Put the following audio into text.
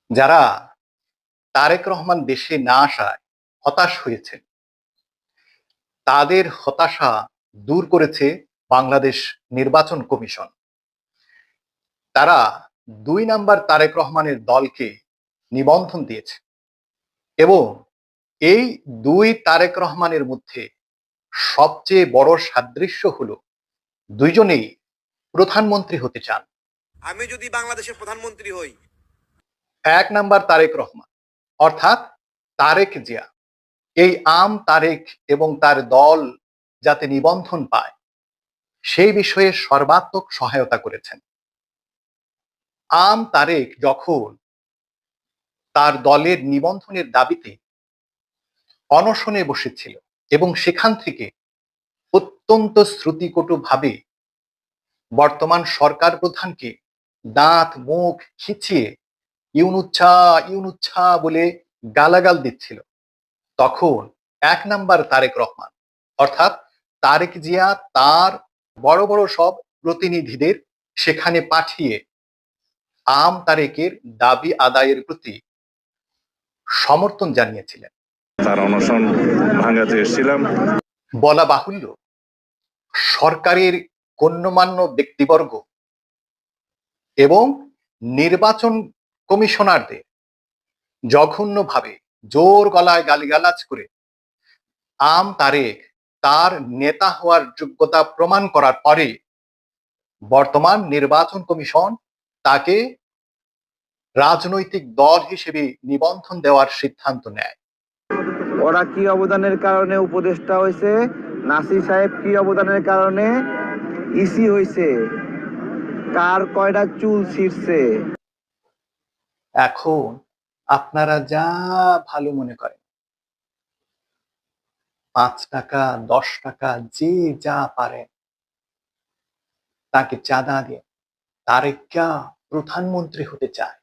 যারা তারেক রহমান দেশে না আসায় হতাশ হয়েছেন, তাদের হতাশা দূর করেছে বাংলাদেশ নির্বাচন কমিশন। তারা ২ নাম্বার তারেক রহমানের দলকে নিবন্ধন দিয়েছে এবং এই ২ তারেক রহমানের মধ্যে সবচেয়ে বড় সাদৃশ্য হলো দুইজনেই প্রধানমন্ত্রী হতে চান। আমি যদি বাংলাদেশের প্রধানমন্ত্রী হই, ১ নাম্বার তারেক রহমান অর্থাৎ তারেক জিয়া এই আম তারেক এবং তার দল যাতে নিবন্ধন পায় সেই বিষয়ে সর্বাত্মক সহায়তা করেছেন। আম তারেক যখন তার দলের নিবন্ধনের দাবিতে অনশনে বসেছিল এবং সেখান থেকে অত্যন্ত শ্রুতিকটুভাবে বর্তমান সরকার প্রধানকে দাঁত মুখ খিচিয়ে ইউনুচ্ছা ইউনুচ্ছা বলে গালাগাল দিচ্ছিল, তখন ১ নাম্বার তারেক রহমান অর্থাৎ তারেক জিয়া তার বড় বড় সব প্রতিনিধিদের সেখানে পাঠিয়ে আম তারেকের দাবি আদায়ের প্রতি সমর্থন জানিয়েছিলেন। তার অনশন ভাঙাতে এসেছিলাম। বলা বাহুল্য, সরকারের গণ্যমান্য ব্যক্তিবর্গ এবং নির্বাচন কমিশনারদের জঘন্যভাবে জোর গলায় গালিগালাজ করে আম তারেক তার নেতা হওয়ার যোগ্যতা প্রমাণ করার পরে বর্তমান নির্বাচন কমিশন তাকে রাজনৈতিক দল হিসেবে নিবন্ধন দেওয়ার সিদ্ধান্ত নেয়। ওরা কি অবদানের কারণে উপদেষ্টা হয়েছে, নাসির সাহেব কি অবদানের কারণে ইসি হয়েছে, কার কয়টা চুল ছিঁড়ছে। এখন আপনারা যা ভালো মনে করেন, ৫ টাকা ১০ টাকা যে যা পারেন তাকে চাঁদা দিয়ে তারেক প্রধানমন্ত্রী হতে চায়,